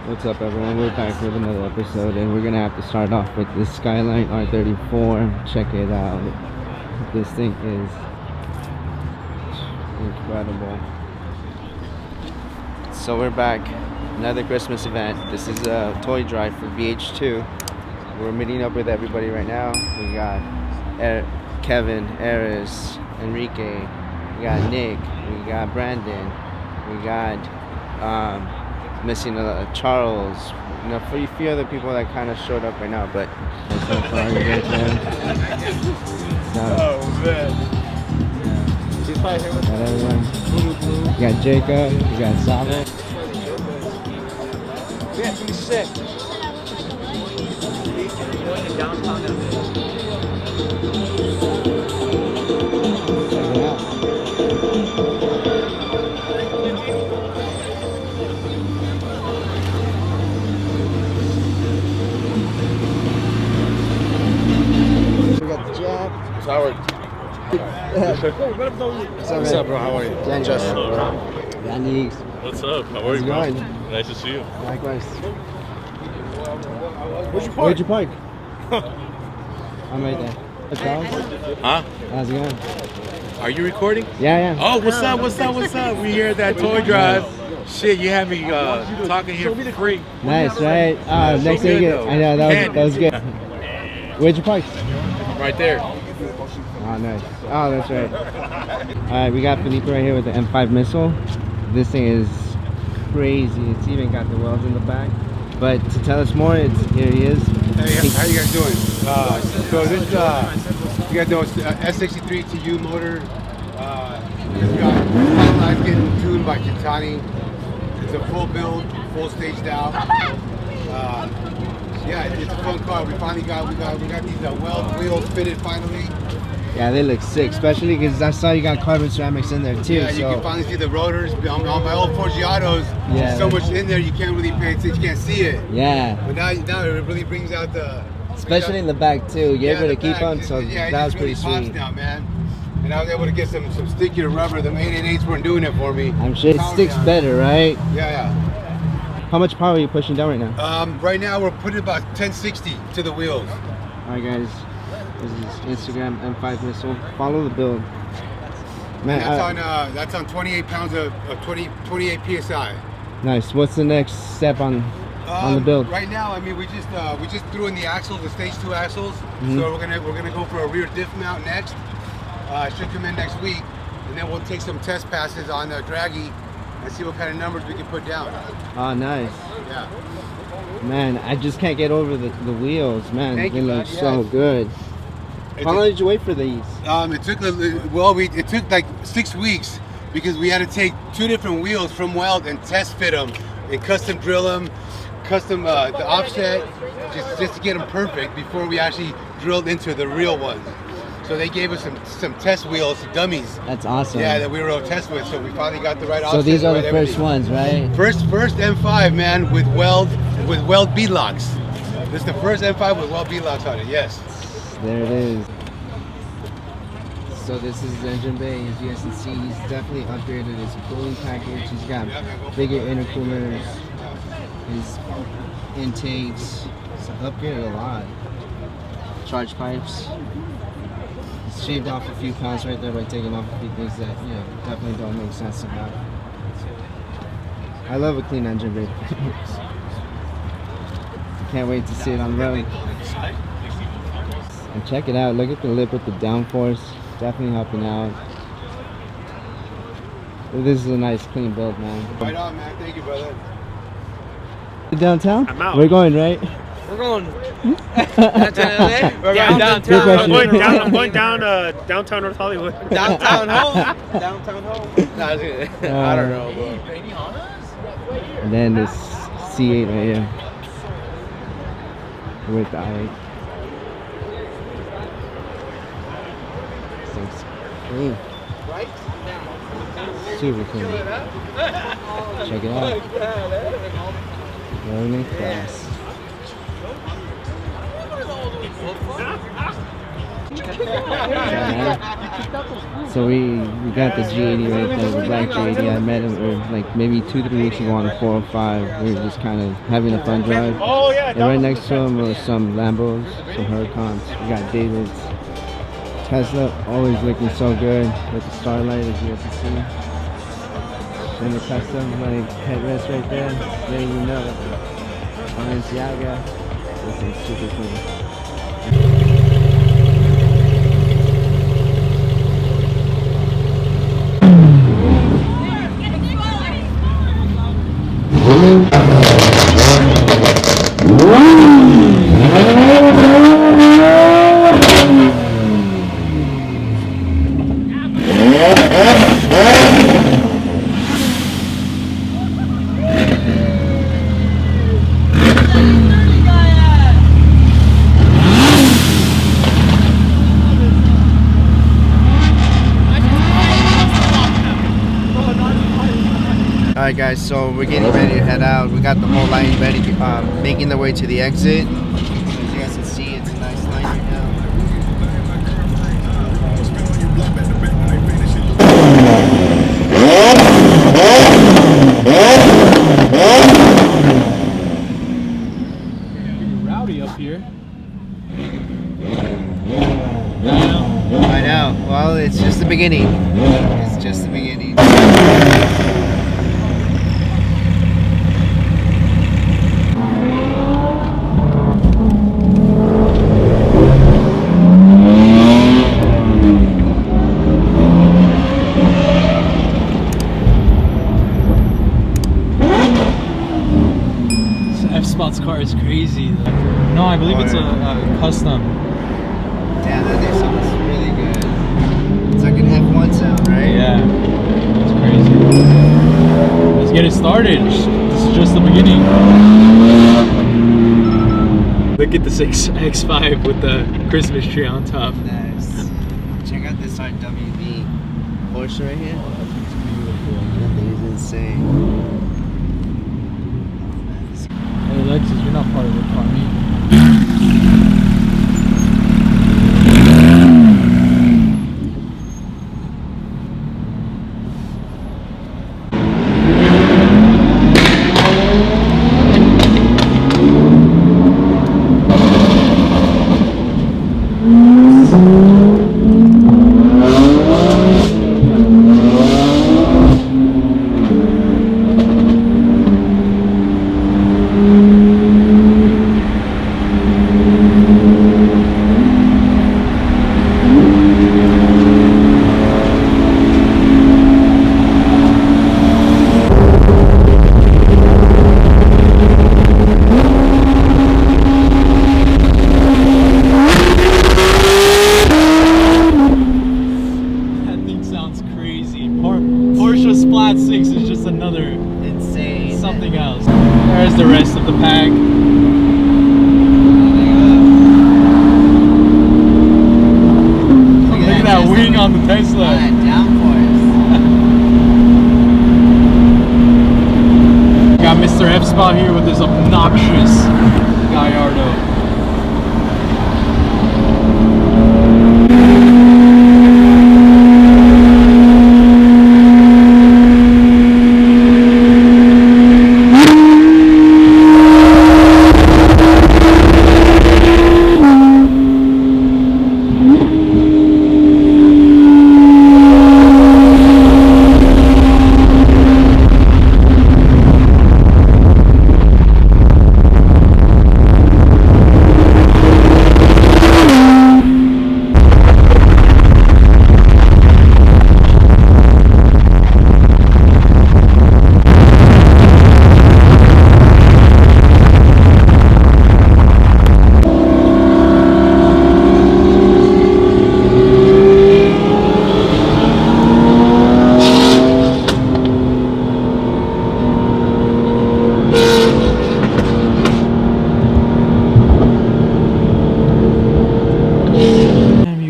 What's up, everyone? We're back with another episode, and we're gonna have to start off with this Skyline R34. Check it out. This thing is incredible. So we're back, another Christmas event. This is a toy drive for BH2. We're meeting up with everybody right now. We got Kevin, Eris, Enrique. We got Nick. We got Brandon. We got missing Charles, you know, for a few other people that kind of showed up right now, but there's no far right there. Oh man. Yeah. She's probably here with got everyone. You got Jacob, you got Davo. Yeah, 26. Going to downtown Check it out. Howard. What's up, bro? How are you? Justin. Yannick. What's up? How are How's you, it going? Nice to see you. Likewise. Where'd you park? I'm right there. Hey, Charles. Huh? How's it going? Are you recording? Yeah. Oh, what's up? What's up? What's up? We here at that toy drive. Shit, you had me talking here for free. Nice, right? Next so thing you good, get, I know that was good. Where'd you park? Right there. Oh, nice. Oh, that's right. Alright, we got Felipe right here with the M5 missile. This thing is crazy. It's even got the welds in the back. But to tell us more, here he is. Hey, how you guys doing? So this, you guys know it's S63 TU motor. It's got finalized, getting tuned by Chitani. It's a full build, full staged out. Yeah, it's a fun car. We finally got these WELD wheels fitted finally. Yeah, they look sick, especially because I saw you got carbon ceramics in there too. Yeah, you can finally see the rotors. On my old Forgiatos, there's so much in there you can't really pay attention, you can't see it. Yeah. But now it really brings out the... Especially in the back too. You're able to keep them, so yeah, that was really pretty pops sweet. now, man. And I was able to get some stickier rubber. The 888s weren't doing it for me. I'm sure it sticks better, right? Yeah. How much power are you pushing down right now? Right now we're putting about 1060 to the wheels. Alright guys, this is Instagram M5 missile. Follow the build. Man, that's on 28 pounds of 28 psi. Nice. What's the next step on the build? Right now, I mean, we just threw in the axles, the stage 2 axles. So we're gonna go for a rear diff mount next. Should come in next week, and then we'll take some test passes on the draggy and see what kind of numbers we can put down. Oh, nice. Yeah. Man, I just can't get over the wheels, man. Thank they you, look bud. so Yes. good. How long did you wait for these? It took like 6 weeks because we had to take 2 different wheels from Weld and test fit them and custom drill them, custom the offset, just to get them perfect before we actually drilled into the real ones. So they gave us some test wheels, dummies. That's awesome. Yeah, that we were able to test with. So we finally got the right offset. So these are the right first everything. ones, right? First M5, man, with weld bead locks. This is the first M5 with weld bead locks on it. Yes. There it is. So this is the engine bay. As you guys can see, he's definitely upgraded his cooling package. He's got bigger intercoolers, his intakes. He's upgraded a lot. Charge pipes. He's shaved off a few pounds right there by taking off a few things that, you know, definitely don't make sense to have. I love a clean engine bay. Can't wait to see it on the road. And check it out. Look at the lip with the downforce. Definitely helping out. This is a nice clean build, man. Right on, man. Thank you, brother. Downtown? I'm out. We're going, right? We're going downtown LA? We're going downtown. I'm going down downtown North Hollywood. Downtown home. Downtown home. Nah, it's good. I don't know, bro. And then this C8 right here. With the i8. Thing's clean. Super clean. Check it out. Learning class. So we got the G80 right there, the black G80. I met him like maybe 2-3 weeks ago on a 405. We were just kind of having a fun drive. And right next to him were some Lambos, some Huracans. We got David's. Tesla always looking so good with the starlight, as you can see. And the custom like headrest right there, letting you know Balenciaga. This is super cool. Alright guys, so we're getting ready to head out. We got the whole line ready, making the way to the exit. As you guys can see, it's a nice line right now. Rowdy up here. I know. Well, it's just the beginning. It's just the beginning. F-Spot's car is crazy. No, I believe it's a custom. Yeah, that new sounds really good. It's like an F1 sound, right? Yeah, it's crazy. Let's get it started. This is just the beginning. Look at this X5 with the Christmas tree on top. Nice. Check out this RWB Porsche right here. It's beautiful. That thing is insane. Hey Alexis, you're not part of the car meet. Porsche Splat 6 is just another Insane. something else. There's the rest of the pack. Look at that wing on the Tesla. Downforce. Got Mr. F-Spot here with his obnoxious Gallardo.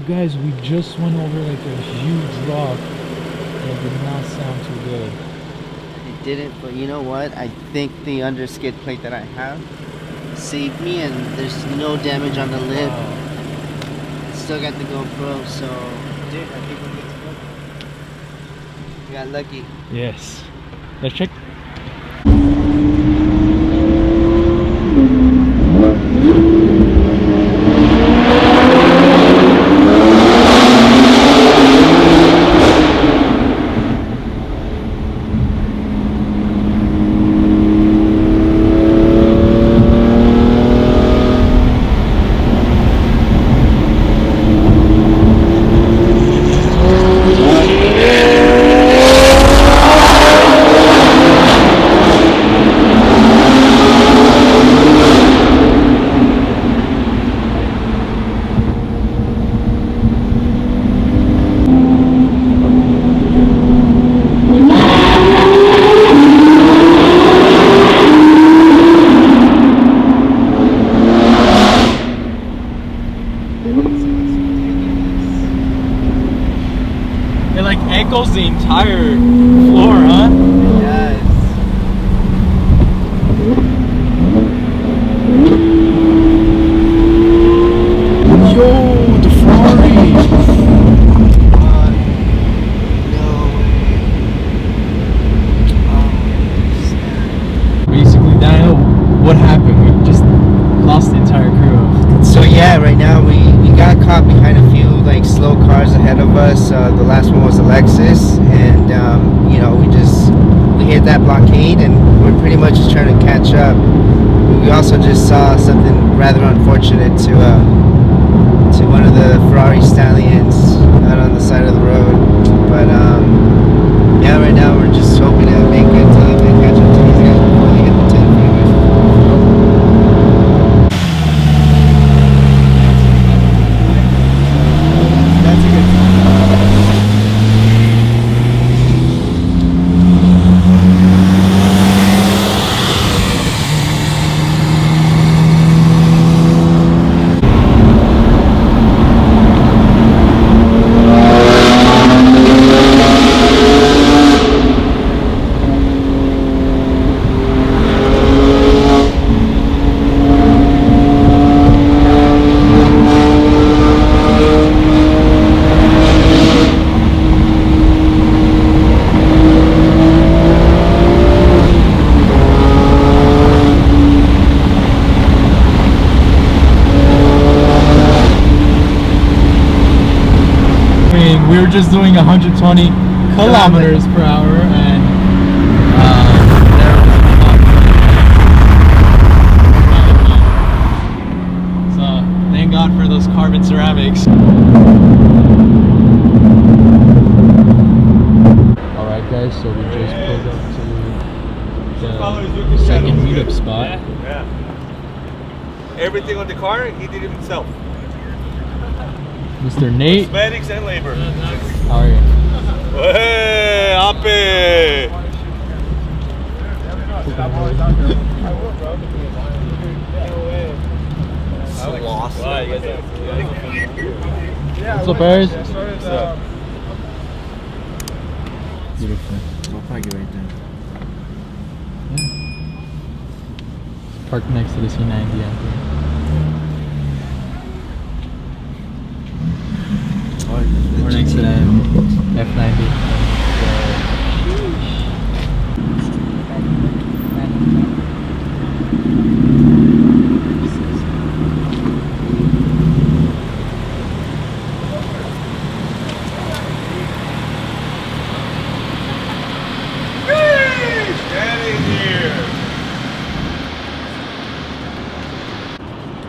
Guys, we just went over like a huge rock that did not sound too good. It didn't, but you know what? I think the underskid plate that I have saved me, and there's no damage on the lip. still got the GoPro, so dude, I think we're good to go. We got lucky. Yes. Let's check. It like echoes the entire floor, huh? Yes. Yo, the Ferrari! No way. Basically, Daniel, what happened? We just lost the entire crew. So yeah, right now we got caught behind a few like slow cars ahead of us. The last one was a Lexus, and you know we hit that blockade, and we're pretty much just trying to catch up. We also just saw something rather unfortunate to one of the Ferrari stallions out on the side of the road. But yeah, right now we're just hoping to make good time and catch up to these guys before they hit the 10 freeway. That's a good time. We were just doing 120 kilometers per hour, and so thank God for those carbon ceramics. Alright guys, so we just pulled up to the second meetup spot. Yeah. Everything on the car, he did it himself. Mr. Nate, Cosmetics and labor. how are you? Hey, Ape! Lost. What's up, Paris? What's up? Beautiful. I'll park it right there. Park next to the C90 out there. We're next to that F90.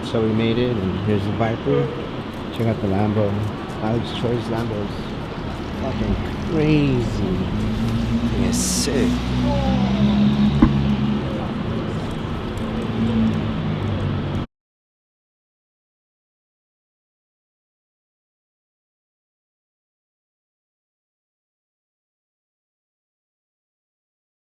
So we made it, and here's the Viper. Check out the Lambo. Alex Troy's Lambo is fucking crazy. It's sick.